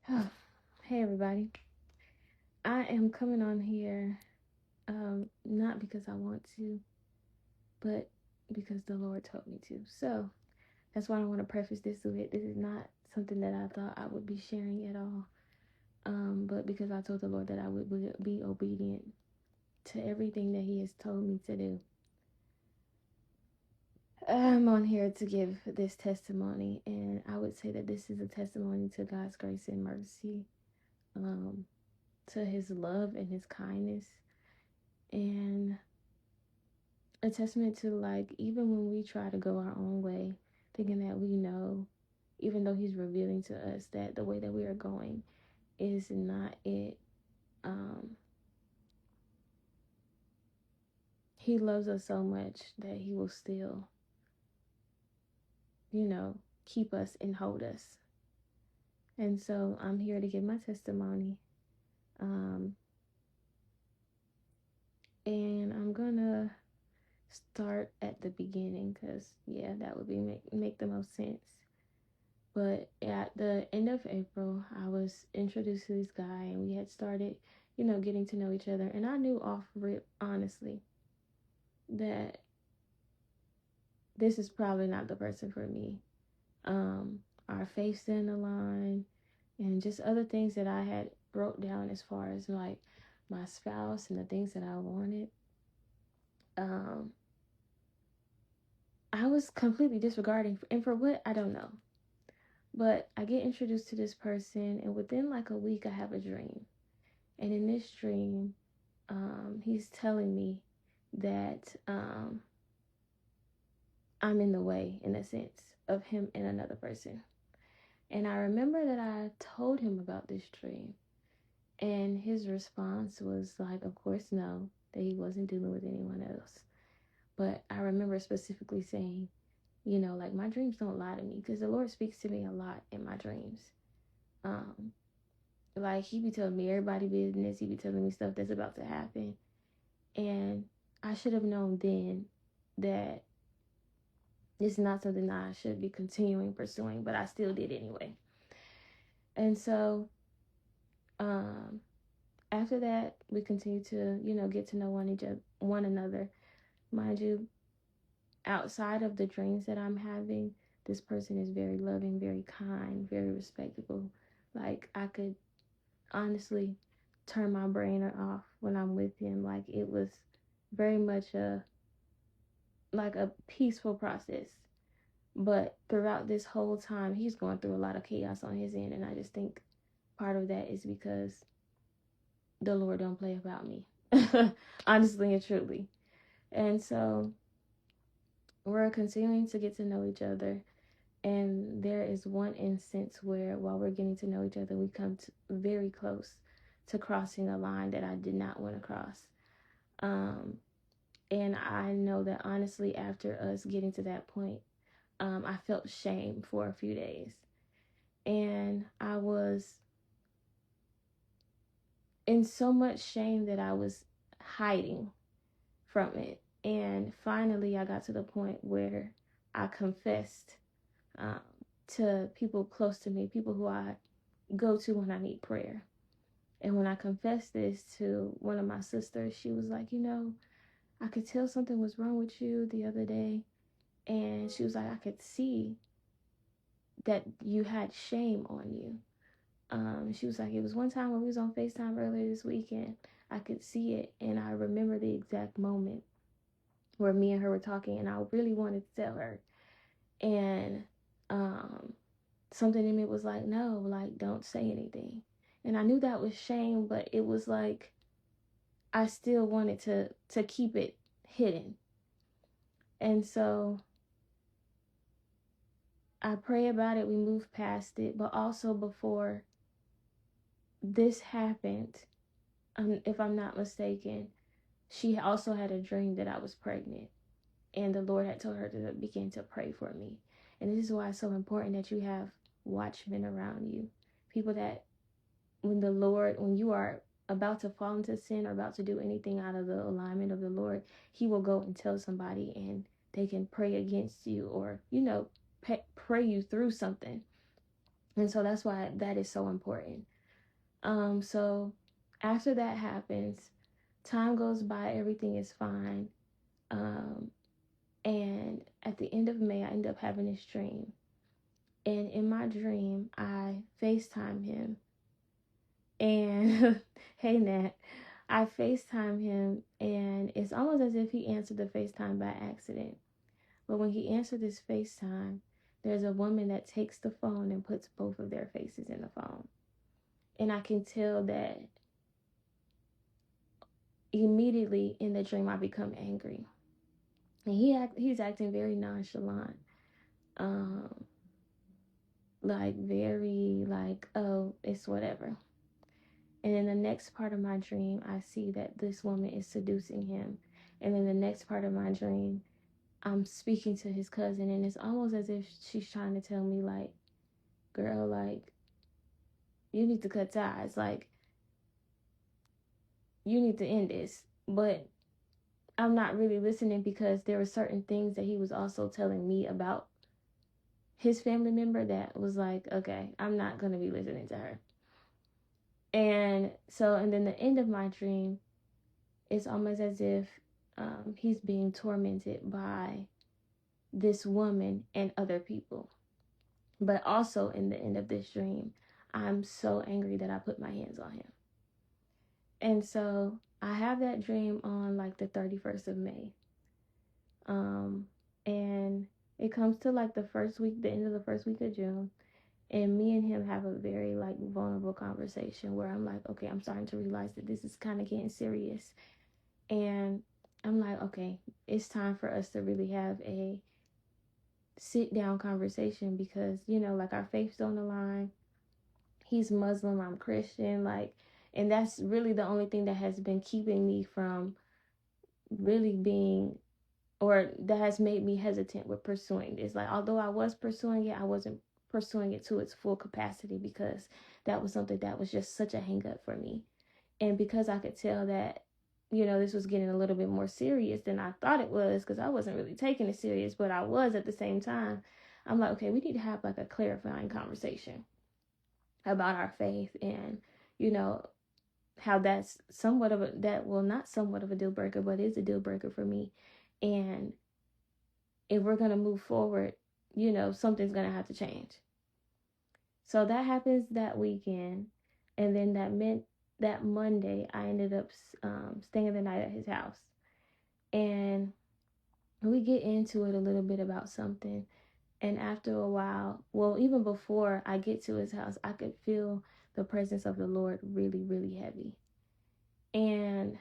Hey everybody. I am coming on here not because I want to, but because the Lord told me to. So that's why I want to preface this with this is not something that I thought I would be sharing at all. But because I told the Lord that I would be obedient to everything that He has told me to do. I'm on here to give this testimony, and I would say that this is a testimony to God's grace and mercy, um, to His love and His kindness, and a testament to, like, even when we try to go our own way, thinking that we know, even though He's revealing to us that the way that we are going is not it. um he loves us so much that He will still, keep us and hold us. And so I'm here to give my testimony, um and I'm gonna start at the beginning, because yeah, that would be make the most sense. But at the end of April, I was introduced to this guy, and we had started, getting to know each other. And I knew off rip, honestly, that this is probably not the person for me. Um, our faiths didn't align, and just other things that I had wrote down as far as like my spouse and the things that I wanted. Um, I was completely disregarding, and for what, I don't know. But I get introduced to this person, and within like a week, I have a dream. And in this dream, he's telling me that I'm in the way, in a sense, of him and another person. And I remember that I told him about this dream. And his response was like, of course, no, that he wasn't dealing with anyone else. But I remember specifically saying, like, my dreams don't lie to me, because the Lord speaks to me a lot in my dreams. Um, like, He be telling me everybody business. He be telling me stuff that's about to happen. And I should have known then that it's not something that I should be continuing pursuing, but I still did anyway. And so um, after that, we continued to, get to know one another. Mind you, outside of the dreams that I'm having, this person is very loving, very kind, very respectable. Like, I could honestly turn my brain off when I'm with him. Like, it was very much a peaceful process. But throughout this whole time, he's going through a lot of chaos on his end. And I just think part of that is because the Lord don't play about me. Honestly and truly. And so we're continuing to get to know each other. And there is one instance where, while we're getting to know each other, we come very close to crossing a line that I did not want to cross. And I know that, honestly, after us getting to that point, I felt shame for a few days. And I was in so much shame that I was hiding from it. And finally, I got to the point where I confessed um, to people close to me, people who I go to when I need prayer. And when I confessed this to one of my sisters, she was like, I could tell something was wrong with you the other day. And she was like, I could see that you had shame on you. She was like, it was one time when we was on FaceTime earlier this weekend. I could see it, and I remember the exact moment where me and her were talking, and I really wanted to tell her. And um, something in me was like, no, like, don't say anything. And I knew that was shame, but it was like I still wanted to keep it hidden. And so I pray about it, we move past it, but also before this happened, if I'm not mistaken, she also had a dream that I was pregnant, and the Lord had told her to begin to pray for me. And this is why it's so important that you have watchmen around you, people that when you are about to fall into sin or about to do anything out of the alignment of the Lord, He will go and tell somebody, and they can pray against you, or pray you through something. And so that's why that is so important. So after that happens, time goes by, everything is fine. Um, and at the end of May, I end up having this dream. And in my dream, I FaceTime him. And hey, Nat, I FaceTime him, and it's almost as if he answered the FaceTime by accident. But when he answered this FaceTime, there's a woman that takes the phone and puts both of their faces in the phone. And I can tell that immediately in the dream I become angry. And he's acting very nonchalant. Um, like very like, oh, it's whatever. And in the next part of my dream, I see that this woman is seducing him. And in the next part of my dream, I'm speaking to his cousin, and it's almost as if she's trying to tell me, like, girl, like, you need to cut ties. Like, you need to end this. But I'm not really listening because there were certain things that he was also telling me about his family member that was like, okay, I'm not going to be listening to her. And then the end of my dream, it's almost as if he's being tormented by this woman and other people. But also in the end of this dream, I'm so angry that I put my hands on him. And so I have that dream on like the 31st of May. And it comes to like the end of the first week of June. And me and him have a very like vulnerable conversation where I'm like, okay, I'm starting to realize that this is kind of getting serious. And I'm like, okay, it's time for us to really have a sit down conversation because, like our faiths don't align. He's Muslim, I'm Christian, like, and that's really the only thing that has been keeping me from really being, or that has made me hesitant with pursuing this. Like, although I was pursuing it, I wasn't pursuing it to its full capacity because that was something that was just such a hang up for me. And because I could tell that, this was getting a little bit more serious than I thought it was, because I wasn't really taking it serious, but I was at the same time. I'm like, okay, we need to have like a clarifying conversation about our faith and, you know, how that's not somewhat of a deal breaker, but is a deal breaker for me. And if we're going to move forward, something's going to have to change. So that happens that weekend. And then that Monday, I ended up staying the night at his house. And we get into it a little bit about something. And after a while, well, even before I get to his house, I could feel the presence of the Lord really, really heavy. And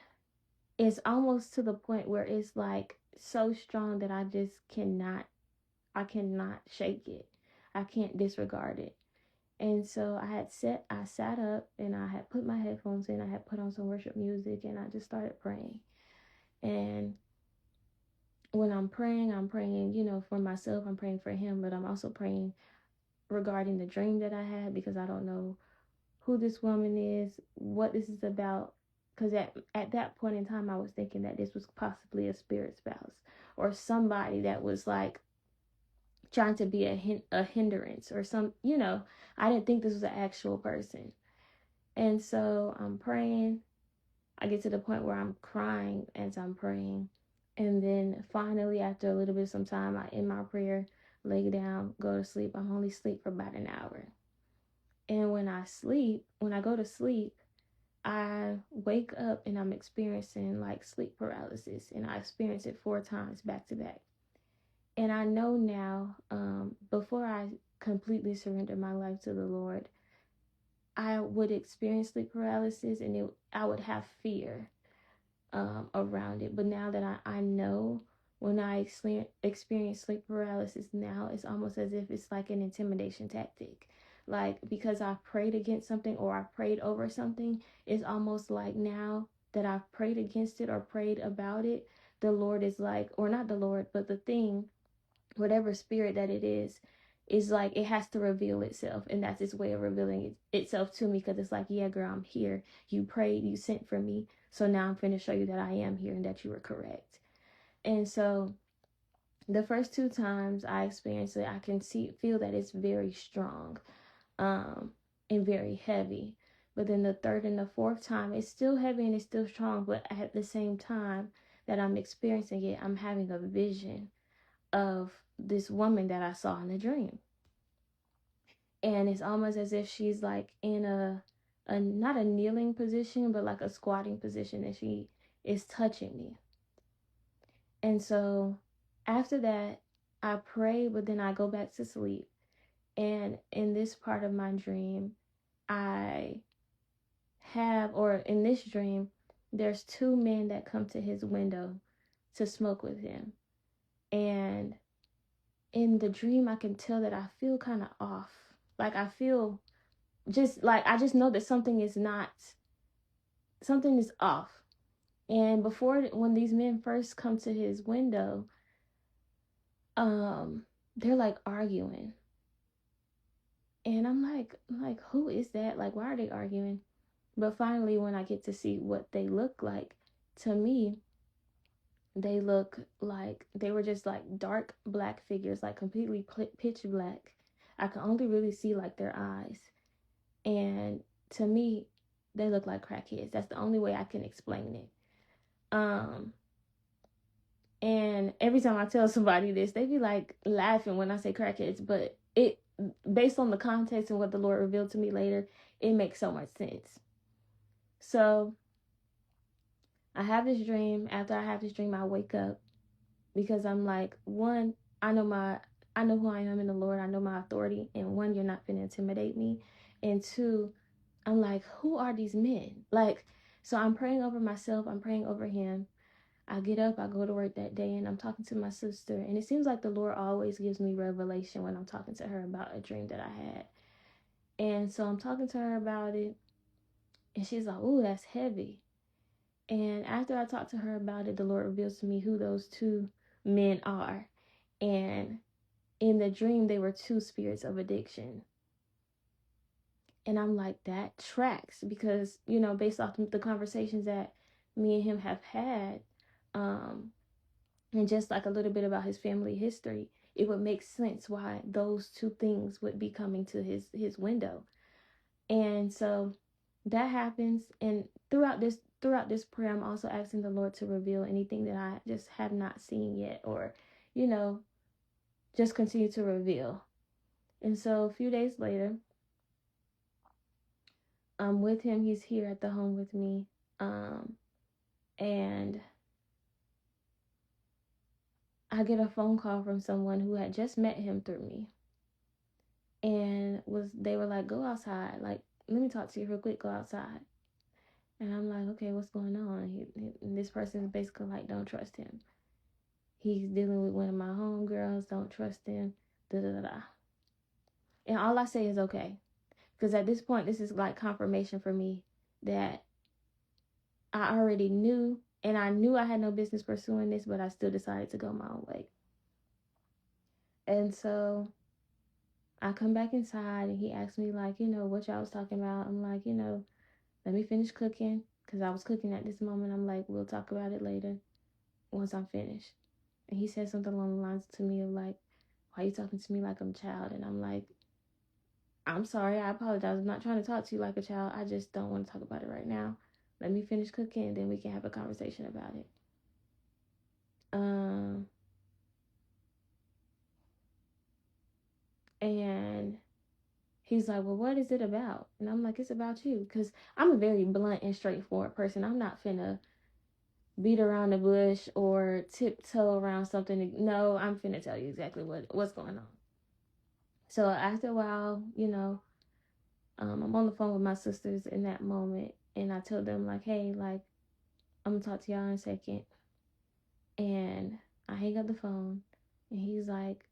it's almost to the point where it's like so strong that I cannot shake it. I can't disregard it. And so I sat up and I had put my headphones in. I had put on some worship music and I just started praying. And when I'm praying, for myself, I'm praying for him, but I'm also praying regarding the dream that I had because I don't know who this woman is, what this is about. Because at that point in time, I was thinking that this was possibly a spirit spouse or somebody that was like trying to be a hindrance or I didn't think this was an actual person. And so I'm praying. I get to the point where I'm crying as I'm praying. And then finally, after a little bit of some time, I end my prayer, lay down, go to sleep. I'm only asleep for about an hour. And when I go to sleep, I wake up and I'm experiencing like sleep paralysis. And I experienced it 4 times back to back. And I know now, before I completely surrender my life to the Lord, I would experience sleep paralysis and I would have fear around it. But now that I know when I experience sleep paralysis now, it's almost as if it's like an intimidation tactic. Like because I've prayed against something or I've prayed over something, it's almost like now that I've prayed against it or prayed about it, the Lord is like, or not the Lord, but the thing, whatever spirit that it is like it has to reveal itself, and that's its way of revealing itself to me, because it's like, yeah, girl, I'm here, you prayed, you sent for me, so now I'm finna show you that I am here and that you were correct. And so the first 2 times I experienced it, I can feel that it's very strong. and very heavy. But then the third and the fourth time, it's still heavy and it's still strong, but at the same time that I'm experiencing it, I'm having a vision of this woman that I saw in the dream. And it's almost as if she's like in a not a kneeling position, but like a squatting position, and she is touching me. And so after that, I pray, but then I go back to sleep. And in this part of my dream, I or in this dream, there's two men that come to his window to smoke with him. And in the dream, I can tell that I feel kind of off. Like I feel I just know that something is off. And before, when these men first come to his window, they're like arguing. And I'm like, who is that? Like, why are they arguing? But finally, when I get to see what they look like, to me, they look like they were just like dark black figures, like completely pitch black. I can only really see like their eyes. And to me, they look like crackheads. That's the only way I can explain it. And every time I tell somebody this, they be like laughing when I say crackheads, but it, based on the context and what the Lord revealed to me later, it makes so much sense. So I have this dream. After I have this dream, I wake up because I'm like, one, I know who I am in the Lord. I know my authority. And one, you're not going to intimidate me. And two, I'm like, who are these men? Like, so I'm praying over myself. I'm praying over him. I get up, I go to work that day, and I'm talking to my sister. And it seems like the Lord always gives me revelation when I'm talking to her about a dream that I had. And so I'm talking to her about it. And she's like, ooh, that's heavy. And after I talk to her about it, the Lord reveals to me who those two men are. And in the dream, they were two spirits of addiction. And I'm like, that tracks, because, based off the conversations that me and him have had, and just like a little bit about his family history, it would make sense why those two things would be coming to his window. And so that happens. And throughout this prayer, I'm also asking the Lord to reveal anything that I just have not seen yet, or just continue to reveal. And so a few days later, I'm with him. He's here at the home with me. And I get a phone call from someone who had just met him through me. And they were like, go outside. Like, let me talk to you real quick. Go outside. And I'm like, okay, what's going on? This person is basically like, don't trust him. He's dealing with one of my homegirls. Don't trust him. Da da da da. And all I say is okay. Because at this point, this is like confirmation for me that I already knew. And I knew I had no business pursuing this, but I still decided to go my own way. And so I come back inside and he asked me, like, what y'all was talking about. I'm like, let me finish cooking, because I was cooking at this moment. I'm like, we'll talk about it later once I'm finished. And he said something along the lines to me of like, why are you talking to me like I'm a child? And I'm like, I'm sorry, I apologize. I'm not trying to talk to you like a child. I just don't want to talk about it right now. Let me finish cooking and then we can have a conversation about it. And he's like, well, what is it about? And I'm like, it's about you. Because I'm a very blunt and straightforward person. I'm not finna beat around the bush or tiptoe around something. No, I'm finna tell you exactly what's going on. So after a while, I'm on the phone with my sisters in that moment, and I told them like, hey, like, I'm gonna talk to y'all in a second. And I hang up the phone, and he's like,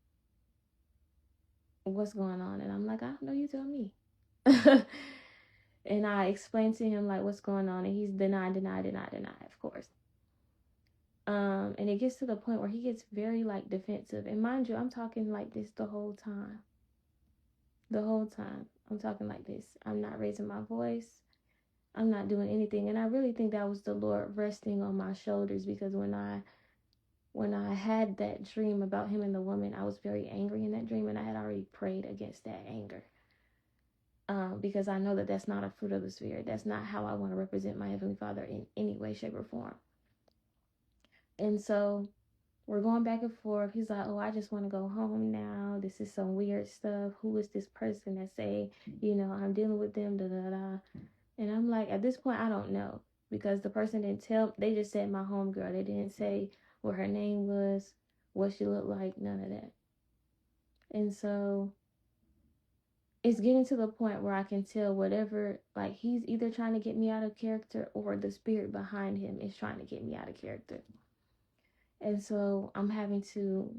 what's going on? And I'm like, I don't know, you tell me. And I explained to him like what's going on, and he's deny, of course. And it gets to the point where he gets very like defensive. And mind you, I'm talking like this the whole time. The whole time I'm talking like this. I'm not raising my voice. I'm not doing anything. And I really think that was the Lord resting on my shoulders, because when I had that dream about him and the woman, I was very angry in that dream, and I had already prayed against that anger. because I know that that's not a fruit of the Spirit. That's not how I want to represent my Heavenly Father in any way, shape, or form. And so we're going back and forth. He's like, oh, I just want to go home now. This is some weird stuff. Who is this person that say, I'm dealing with them, da da da. And I'm like, at this point, I don't know, because the person didn't tell. They just said my homegirl. They didn't say what her name was, what she looked like, none of that. And so it's getting to the point where I can tell whatever, like, he's either trying to get me out of character or the spirit behind him is trying to get me out of character. And so I'm having to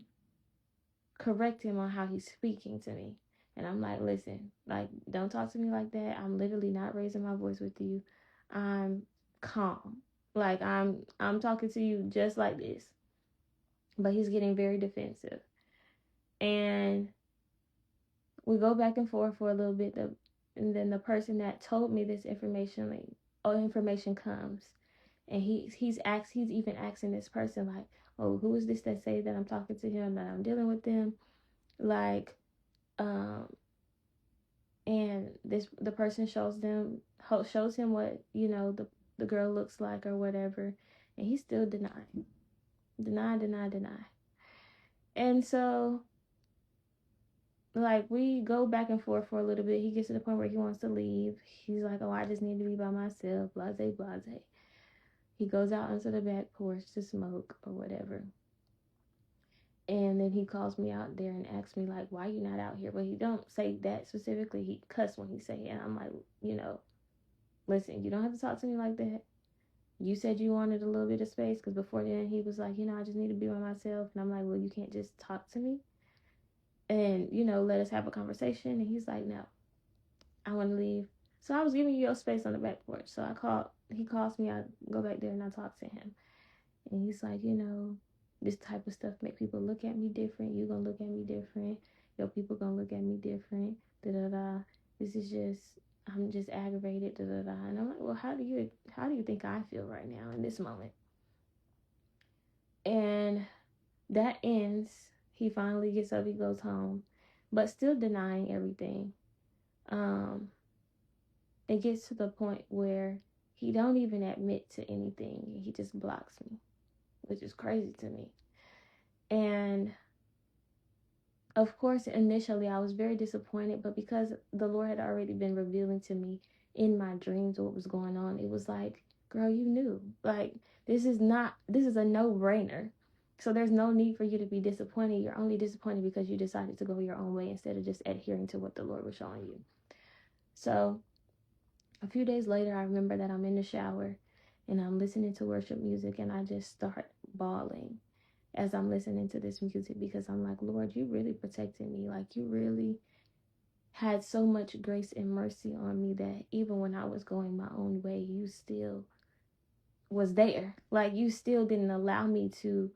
correct him on how he's speaking to me. And I'm like, listen, like, don't talk to me like that. I'm literally not raising my voice with you. I'm calm. Like, I'm talking to you just like this. But he's getting very defensive. And we go back and forth for a little bit. And then the person that told me this information, information comes. And he's even asking this person, like, oh, who is this that say that I'm talking to him, that I'm dealing with them? Like, and the person shows him what the girl looks like or whatever, and he's still denying. And so, like, we go back and forth for a little bit. He gets to the point where he wants to leave. He's like, oh, I just need to be by myself, blase blase. He goes out onto the back porch to smoke or whatever. And then he calls me out there and asks me, like, why you not out here? But he don't say that specifically. He cuss when he say it. And I'm like, listen, you don't have to talk to me like that. You said you wanted a little bit of space, because before then he was like, I just need to be by myself. And I'm like, well, you can't just talk to me and, let us have a conversation. And he's like, no, I want to leave. So I was giving you your space on the back porch. So he calls me, I go back there and I talk to him. And he's like, this type of stuff make people look at me different. You gonna look at me different. Your people gonna look at me different. Da da da. This is just, I'm just aggravated. Da da da. And I'm like, well, how do you think I feel right now in this moment? And that ends. He finally gets up. He goes home, but still denying everything. It gets to the point where he don't even admit to anything. He just blocks me, which is crazy to me. And of course, initially I was very disappointed, but because the Lord had already been revealing to me in my dreams what was going on, it was like, girl, you knew. Like, this is a no-brainer. So there's no need for you to be disappointed. You're only disappointed because you decided to go your own way instead of just adhering to what the Lord was showing you. So a few days later, I remember that I'm in the shower and I'm listening to worship music, and I just start bawling as I'm listening to this music, because I'm like, Lord, you really protected me. Like, you really had so much grace and mercy on me that even when I was going my own way, you still was there. Like, you still didn't allow me to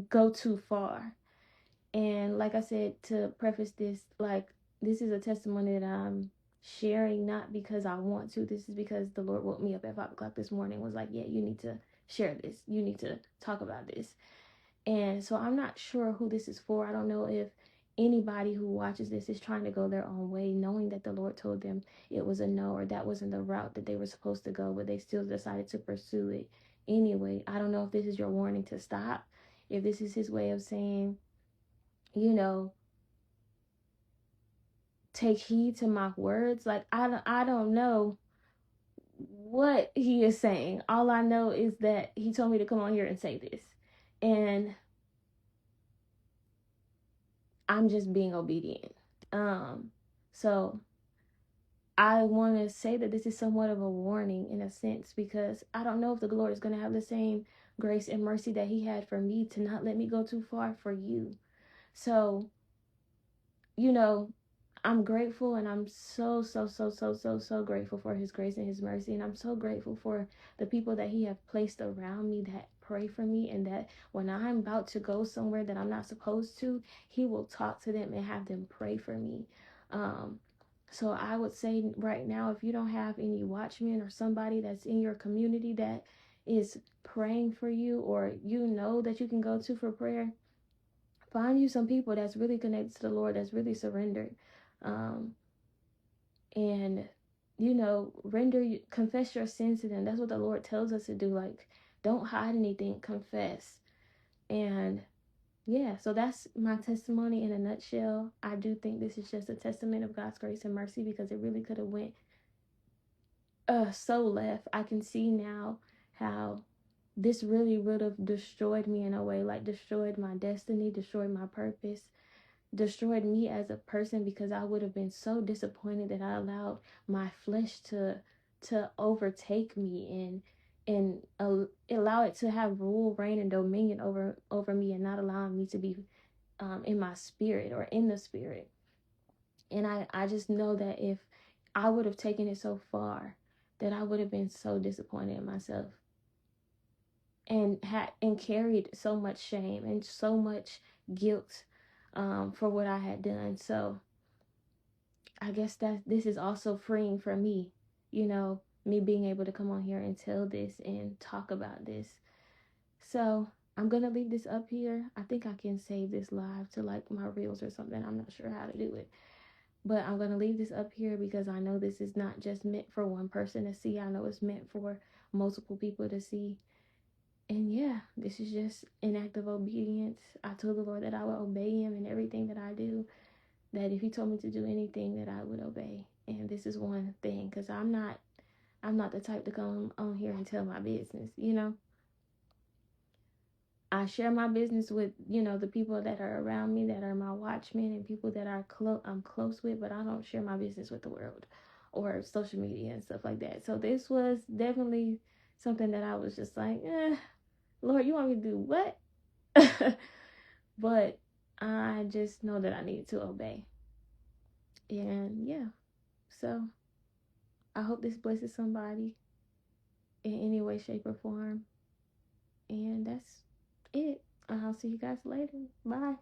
go too far. And like I said, to preface this, like, this is a testimony that I'm sharing not because I want to. This is because the Lord woke me up at 5 o'clock this morning, was like, yeah, you need to share this. You need to talk about this. And so I'm not sure who this is for. I don't know if anybody who watches this is trying to go their own way, knowing that the Lord told them it was a no, or that wasn't the route that they were supposed to go, but they still decided to pursue it anyway. I don't know if this is your warning to stop, if this is his way of saying, take heed to my words. Like, I don't know what he is saying. All I know is that he told me to come on here and say this. And I'm just being obedient. So I want to say that this is somewhat of a warning in a sense, because I don't know if the Lord is going to have the same grace and mercy that he had for me to not let me go too far for you. So, I'm grateful, and I'm so grateful for his grace and his mercy. And I'm so grateful for the people that he have placed around me that pray for me, and that when I'm about to go somewhere that I'm not supposed to, he will talk to them and have them pray for me. So I would say right now, if you don't have any watchmen or somebody that's in your community that is praying for you, or that you can go to for prayer, find you some people that's really connected to the Lord, that's really surrendered. Um, and confess your sins to them. That's what the Lord tells us to do. Like, don't hide anything, confess. And yeah, so that's my testimony in a nutshell. I do think this is just a testament of God's grace and mercy, because it really could have went so left. I can see now how this really would have destroyed me in a way, like destroyed my destiny, destroyed my purpose, destroyed me as a person, because I would have been so disappointed that I allowed my flesh to overtake me and allow it to have rule, reign, and dominion over me, and not allowing me to be in my spirit or in the spirit. And I just know that if I would have taken it so far, that I would have been so disappointed in myself, and carried so much shame and so much guilt for what I had done. So I guess that this is also freeing for me, me being able to come on here and tell this and talk about this. So I'm gonna leave this up here. I think I can save this live to like my reels or something. I'm not sure how to do it. But I'm going to leave this up here because I know this is not just meant for one person to see. I know it's meant for multiple people to see. And yeah, this is just an act of obedience. I told the Lord that I would obey him in everything that I do. That if he told me to do anything, that I would obey. And this is one thing, because I'm not the type to come on here and tell my business. I share my business with, the people that are around me, that are my watchmen, and people that I'm close with, but I don't share my business with the world or social media and stuff like that. So this was definitely something that I was just like, Lord, you want me to do what? But I just know that I need to obey. And yeah, so I hope this blesses somebody in any way, shape, or form. And that's it. I'll see you guys later. Bye.